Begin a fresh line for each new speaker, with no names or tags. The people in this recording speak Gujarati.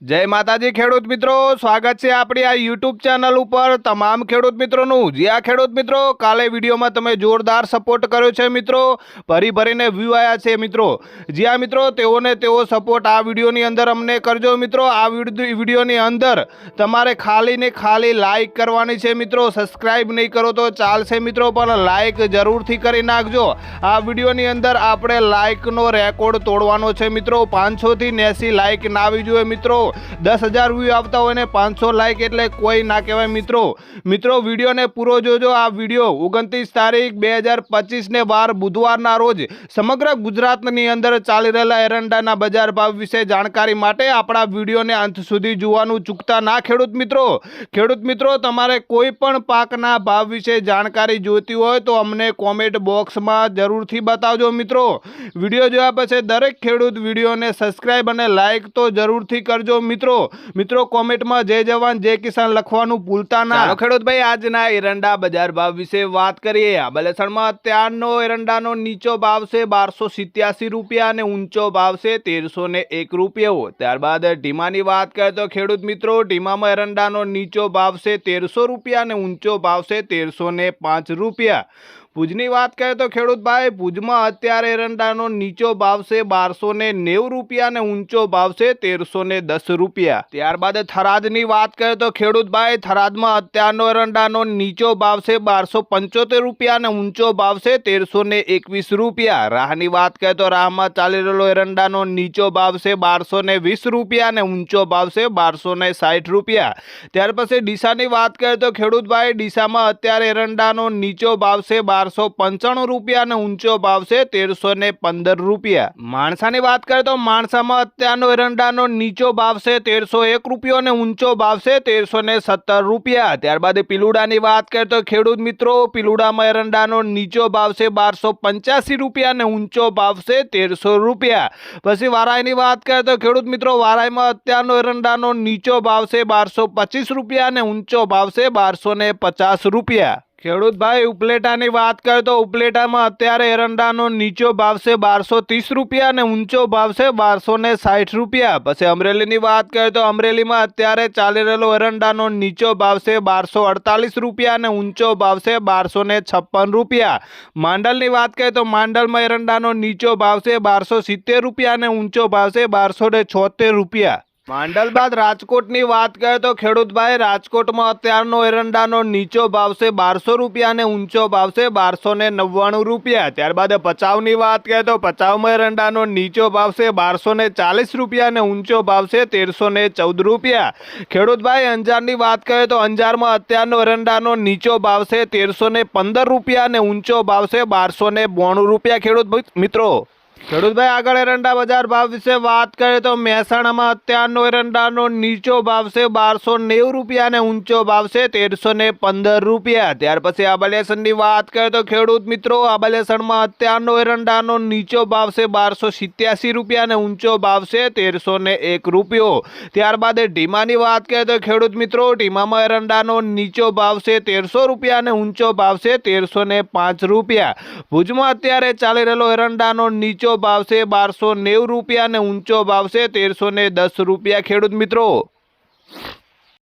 जय माताजी खेडूत मित्रों, स्वागत है अपनी आ यूट्यूब चैनल पर तमाम खेडूत मित्रों। जी आ खेडूत मित्रों, काले विडियो में तमे जोरदार सपोर्ट कर्यो छे मित्रों, भरी भरीने व्यू आया छे मित्रों। जी आ मित्रों, तेओने तेओ सपोर्ट आ विडियोनी अंदर अमने करजो मित्रों। आ विडियोनी अंदर तमारे खाली ने खाली लाइक करवानी छे मित्रों। सब्सक्राइब नहीं करो तो चालशे मित्रों, पण लाइक जरूरथी करी नाखजो। आ विडियोनी अंदर आपणे लाइकनो रेकॉर्ड तोड़वानो छे मित्रों। 500 થી 80 लाइक ना आवी जोईए मित्रों। 10,000 व्यू आता हो ने 500 लाइक एटले कोई ना कहेवाय मित्रों। विडियो ने पूरो जोजो। आ विडियो 29 तारीख 2025 ने वार बुधवारना रोज समग्र गुजरातनी अंदर चाली रहेला एरंडाना बजार भाव विશે जानकारी माटे आपणा विडियोने अंत सुधी जोवानुं चूकता ना खेडूत मित्रों। तमारे कोई पण पाकना भाव विશે जानकारी जोईती होय तो अमने कॉमेंट बॉक्स में जरूरथी बतावजो मित्रों। विडियो जोया पछी दरेक खेडूत विडियोने सब्सक्राइब अने लाइक तो जरूरथी करजो मित्रों। कॉमेंट में जय जवान जय किसान लखवानुं भूलता ना। चालो खेडूत भाई, आजना एरंडा बजार भाव विશે વાત કરીએ। આબલેસણમાં અત્યારનો એરંડાનો નીચો ભાવ છે 1287 રૂપિયા અને ઊંચો ભાવ છે 1301 રૂપિયો। ત્યારબાદ ઢીમાની વાત કરીએ તો ખેડૂત મિત્રો, ઢીમામાં એરંડાનો નીચો ભાવ છે 1300 રૂપિયા અને ઊંચો ભાવ છે 1305 રૂપિયા। ભુજની વાત કરીએ તો ખેડૂત ભાઈ, ભુજમાં અત્યારે એરંડાનો નીચો ભાવ છે 1290 રૂપિયા અને ઊંચો ભાવ છે 1310 રૂપિયા। ત્યારબાદ થરાદની વાત કરીએ તો ખેડૂત ભાઈ, થરાદમાં અત્યારનો એરંડાનો નીચો ભાવ છે 1275 રૂપિયા અને ઊંચો ભાવ છે 1321 રૂપિયા। રાહની વાત કરીએ તો રાહમાં ચાલી રહેલો એરંડાનો નીચો ભાવ છે 1220 રૂપિયા અને ઊંચો ભાવ છે 1260 રૂપિયા। ત્યાર પછી ડીસાની વાત કરીએ તો ખેડૂત ભાઈ, ડીસામાં અત્યારે એરંડાનો નીચો ભાવ છે 1295 રૂપિયા અને ઊંચો ભાવ છે 1315 રૂપિયા। માણસાની વાત કરીએ તો માણસામાં અત્યારનો એરંડાનો નીચો ભાવ છે 1301 રૂપિયો અને ઊંચો ભાવ છે 1317 રૂપિયા। ત્યારબાદ પીલુડાની વાત કરીએ તો ખેડૂત મિત્રો, પીલુડામાં એરંડાનો નીચો ભાવ છે 1285 રૂપિયા અને ઊંચો ભાવ છે 1300 રૂપિયા। પછી વારાઈની વાત કરીએ તો ખેડૂત મિત્રો, વારાઈમાં અત્યારનો એરંડાનો નીચો ભાવ છે 1225 રૂપિયા અને ઊંચો ભાવ છે 1250 રૂપિયા। ખેડૂત ભાઈ, ઉપલેટાની વાત કરીએ તો ઉપલેટામાં અત્યારે એરંડાનો નીચો ભાવ છે 1230 રૂપિયા અને ઊંચો ભાવ છે 1260 રૂપિયા। પછી અમરેલીની વાત કરીએ તો અમરેલીમાં અત્યારે ચાલી રહેલો એરંડાનો નીચો ભાવ છે 1248 રૂપિયા અને ઊંચો ભાવ છે 1256 રૂપિયા। માંડલની વાત કરીએ તો માંડલમાં એરંડાનો નીચો ભાવ છે 1270 રૂપિયા અને ઊંચો ભાવ છે 1276 રૂપિયા। માંડલ બાદ રાજકોટની વાત કરીએ તો ખેડૂત ભાઈ, રાજકોટમાં અત્યારનો એરંડાનો નીચો ભાવ છે 1200 રૂપિયા અને ઊંચો ભાવ છે 1299 રૂપિયા। ત્યારબાદ ભચાઉની વાત કરીએ તો ભચાઉમાં એરંડાનો નીચો ભાવ છે 1240 રૂપિયા અને ઊંચો ભાવ છે 1314 રૂપિયા। ખેડૂત ભાઈ, અંજારની વાત કરીએ તો અંજારમાં અત્યારનો એરંડાનો નીચો ભાવ છે 1315 રૂપિયા અને ઊંચો ભાવ છે 1292 રૂપિયા। ખેડૂત મિત્રો, ખેડૂત ભાઈ, આગળ એરંડા બજાર ભાવ વિશે વાત કરીએ તો મહેસાણામાં અત્યારનો એરંડાનો નીચો ભાવ છે 1290 રૂપિયા અને ઊંચો ભાવ છે 1315 રૂપિયા। ત્યાર પછી આબલેસણની વાત કરીએ તો ખેડૂત મિત્રો, આબલેસણમાં અત્યારનો એરંડાનો નીચો ભાવ છે 1287 રૂપિયા અને ઊંચો ભાવ છે 1301 રૂપિયો। ત્યારબાદ ઢીમાની વાત કરીએ તો ખેડૂત મિત્રો, ઢીમામાં એરંડાનો નીચો ભાવ છે 1300 રૂપિયા અને ઊંચો ભાવ છે 1305 રૂપિયા। ભુજમાં અત્યારે ચાલી રહેલો એરંડાનો નીચો भाव से 1290 રૂપિયા અને ઊંચો ભાવ છે 1310 રૂપિયા। ખેડૂત મિત્રો।